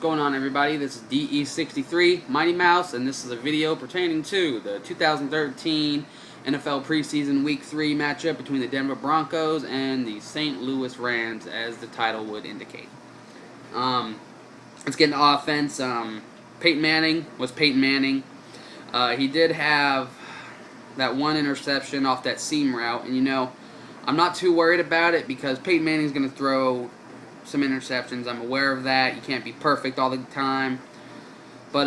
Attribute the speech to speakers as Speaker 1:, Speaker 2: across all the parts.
Speaker 1: going on, everybody? This is DE63 Mighty Mouse, and this is a video pertaining to the 2013 NFL preseason Week 3 matchup between the Denver Broncos and the St. Louis Rams, as the title would indicate. Let's get into offense. Peyton Manning was Peyton Manning. He did have that one interception off that seam route, and I'm not too worried about it because Peyton Manning's going to throw some interceptions. I'm aware of that. You can't be perfect all the time. But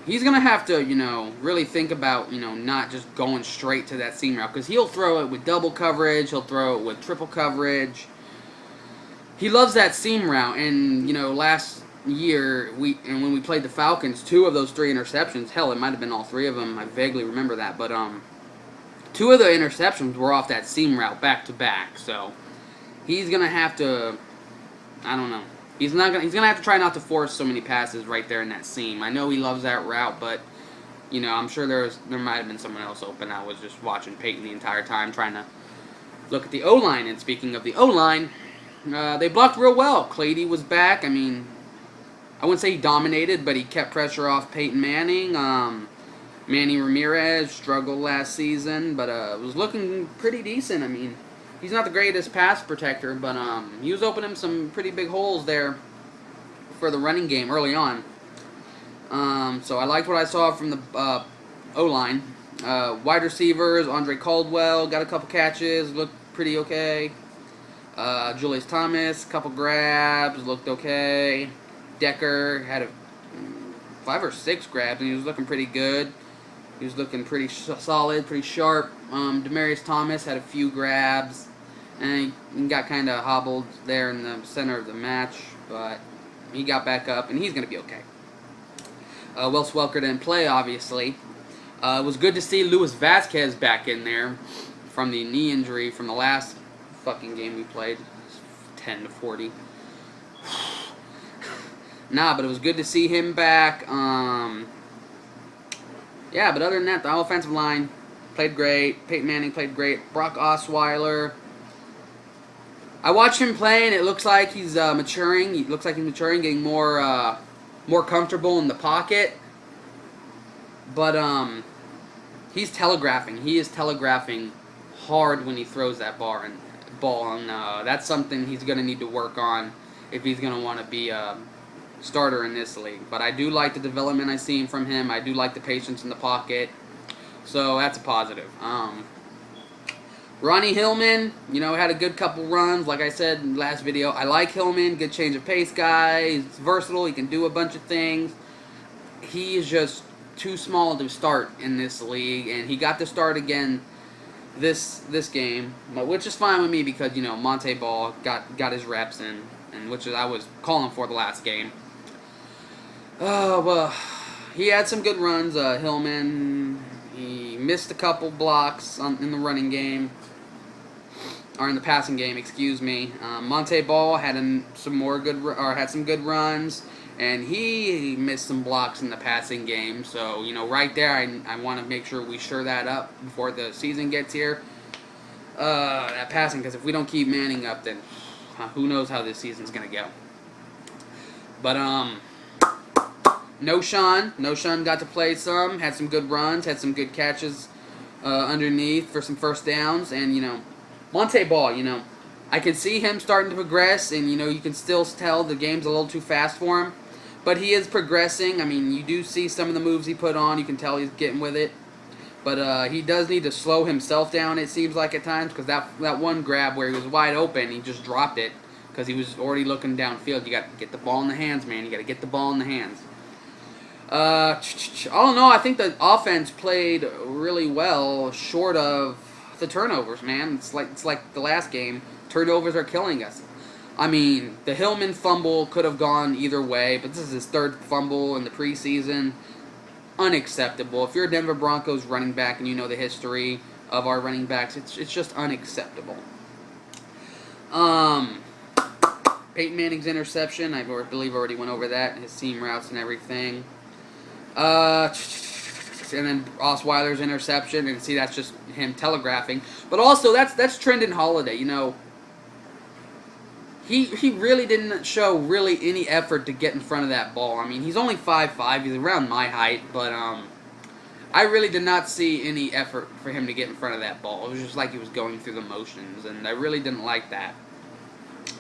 Speaker 1: he's going to have to, really think about, not just going straight to that seam route, because he'll throw it with double coverage. He'll throw it with triple coverage. He loves that seam route. And, last year, when we played the Falcons, 2 of those 3 interceptions, hell, it might have been all 3 of them. I vaguely remember that. But 2 of the interceptions were off that seam route back to back. So he's going to have to, I don't know. He's gonna have to try not to force so many passes right there in that seam. I know he loves that route, but I'm sure there might have been someone else open. I was just watching Peyton the entire time, trying to look at the O-line. And speaking of the O-line, they blocked real well. Clady was back. I mean, I wouldn't say he dominated, but he kept pressure off Peyton Manning. Manny Ramirez struggled last season, but was looking pretty decent. I mean, he's not the greatest pass protector, but he was opening some pretty big holes there for the running game early on. So I liked what I saw from the O-line. Wide receivers, Andre Caldwell got a couple catches, looked pretty okay. Julius Thomas, couple grabs, looked okay. Decker had 5 or 6 grabs, and he was looking pretty good. He was looking pretty solid, pretty sharp. Demaryius Thomas had a few grabs, and he got kind of hobbled there in the center of the match, but he got back up, and he's going to be okay. Will Welker didn't play, obviously. It was good to see Luis Vasquez back in there from the knee injury from the last fucking game we played, 10-40. Nah, but it was good to see him back. Yeah, but other than that, the offensive line played great. Peyton Manning played great. Brock Osweiler, I watched him play, and it looks like he's maturing. He looks like he's maturing, getting more comfortable in the pocket. But he's telegraphing. He is telegraphing hard when he throws that ball, and that's something he's going to need to work on if he's going to want to be a starter in this league. But I do like the development I've seen from him. I do like the patience in the pocket. So that's a positive. Ronnie Hillman, had a good couple runs. Like I said in the last video, I like Hillman. Good change of pace guy. He's versatile. He can do a bunch of things. He is just too small to start in this league, and he got to start again this game, which is fine with me because Monte Ball got his reps in, and which I was calling for the last game. Well, he had some good runs. Hillman, he missed a couple blocks in the running game, or in the passing game, excuse me. Monte Ball had some good runs, and he missed some blocks in the passing game. So right there, I want to make sure we shore that up before the season gets here. That passing, because if we don't keep Manning up, then who knows how this season's gonna go. But No Sean got to play some, had some good runs, had some good catches underneath for some first downs, and Monte Ball, I can see him starting to progress, and you can still tell the game's a little too fast for him, but he is progressing. I mean, you do see some of the moves he put on, you can tell he's getting with it, but he does need to slow himself down, it seems like at times, because that one grab where he was wide open, he just dropped it because he was already looking downfield. You got to get the ball in the hands, man. You got to get the ball in the hands. All in all, I think the offense played really well, short of the turnovers, man. It's like the last game. Turnovers are killing us. I mean, the Hillman fumble could have gone either way, but this is his 3rd fumble in the preseason. Unacceptable. If you're a Denver Broncos running back and you know the history of our running backs, it's just unacceptable. Peyton Manning's interception, I believe I already went over that, his seam routes and everything. And then Osweiler's interception, and see, that's just him telegraphing. But also, that's Trendon Holiday. he really didn't show really any effort to get in front of that ball. I mean, he's only 5'5", he's around my height, but I really did not see any effort for him to get in front of that ball. It was just like he was going through the motions, and I really didn't like that.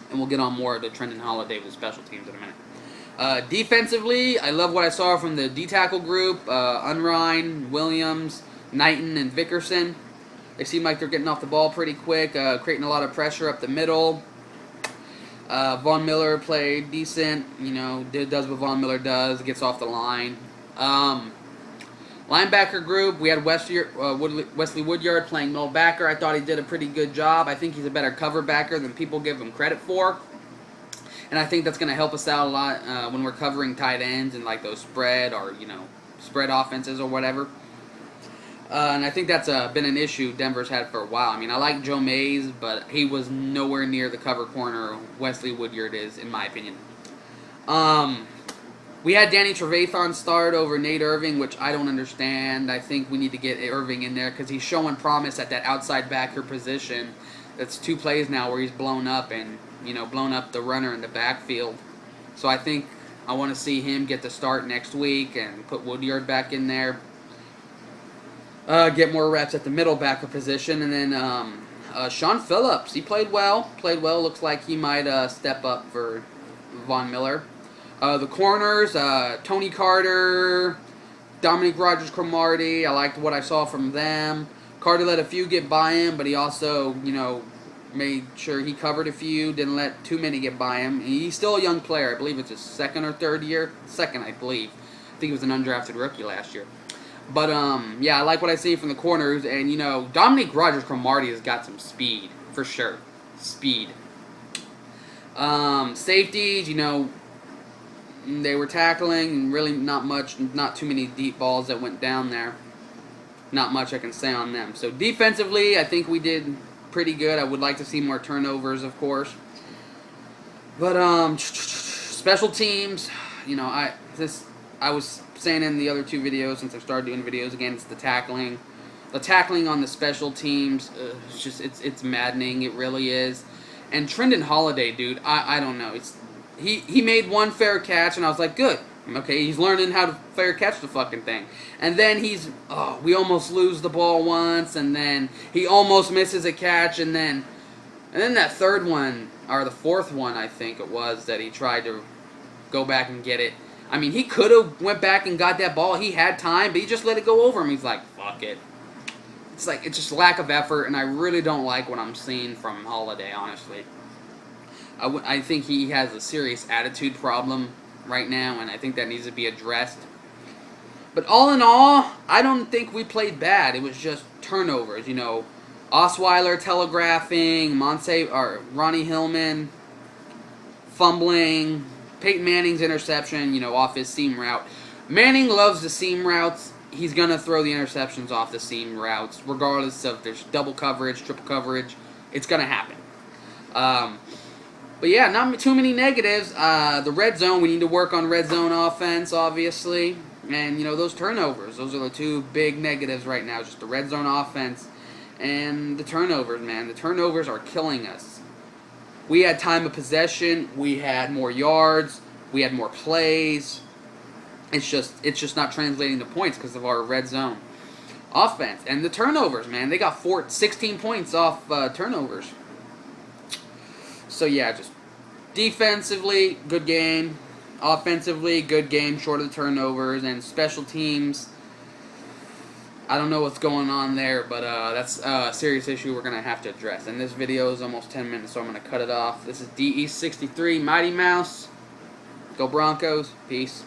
Speaker 1: And we'll get on more of the Trendon Holiday with special teams in a minute. Defensively, I love what I saw from the D-tackle group, Unrein, Williams, Knighton, and Vickerson. They seem like they're getting off the ball pretty quick, creating a lot of pressure up the middle. Von Miller played decent, you know, does what Von Miller does, gets off the line. Linebacker group, we had Wesley Woodyard playing middle backer. I thought he did a pretty good job. I think he's a better cover backer than people give him credit for. And I think that's going to help us out a lot when we're covering tight ends and like those spread or, you know, spread offenses or whatever. And I think that's been an issue Denver's had for a while. I mean, I like Joe Mays, but he was nowhere near the cover corner Wesley Woodyard is, in my opinion. We had Danny Trevathan start over Nate Irving, which I don't understand. I think we need to get Irving in there because he's showing promise at that outside backer position. That's 2 plays now where he's blown up and, you know, blown up the runner in the backfield. So I think I want to see him get the start next week and put Woodyard back in there. Get more reps at the middle backer position. And then Sean Phillips, he played well. Looks like he might step up for Von Miller. The corners, Tony Carter, Dominique Rodgers-Cromartie, I liked what I saw from them. Carter let a few get by him, but he also, you know, made sure he covered a few, didn't let too many get by him. He's still a young player. I believe it's his 2nd or 3rd year. 2nd, I believe. I think he was an undrafted rookie last year. But, yeah, I like what I see from the corners. And, you know, Dominique Rodgers-Cromartie has got some speed, for sure. Speed. Safeties, you know, they were tackling, and really not too many deep balls that went down there. Not much I can say on them. So defensively, I think we did pretty good. I would like to see more turnovers, of course. But special teams, you know, I was saying in the other 2 videos since I started doing videos again, it's the tackling. The tackling on the special teams, it's maddening. It really is. And Trendon Holiday, dude, I don't know. He made 1 fair catch, and I was like, good. Okay, he's learning how to fair catch the fucking thing. And then we almost lose the ball once, and then he almost misses a catch, and then that 3rd one, or the 4th one, I think it was, that he tried to go back and get it. I mean, he could have went back and got that ball. He had time, but he just let it go over him. He's like, fuck it. It's just lack of effort, and I really don't like what I'm seeing from Holiday, honestly. I think he has a serious attitude problem right now, and I think that needs to be addressed. But all in all, I don't think we played bad. It was just turnovers, you know. Osweiler telegraphing, Ronnie Hillman fumbling, Peyton Manning's interception, you know, off his seam route. Manning loves the seam routes. He's going to throw the interceptions off the seam routes, regardless of if there's double coverage, triple coverage. It's going to happen. But yeah, not too many negatives. The red zone, we need to work on red zone offense, obviously. And, you know, those turnovers, those are the 2 big negatives right now. Just the red zone offense and the turnovers, man. The turnovers are killing us. We had time of possession. We had more yards. We had more plays. It's just not translating to points because of our red zone offense. And the turnovers, man. They got 16 points off turnovers. So, yeah, just defensively, good game. Offensively, good game, short of the turnovers. And special teams, I don't know what's going on there, but that's a serious issue we're going to have to address. And this video is almost 10 minutes, so I'm going to cut it off. This is DE63, Mighty Mouse. Go Broncos. Peace.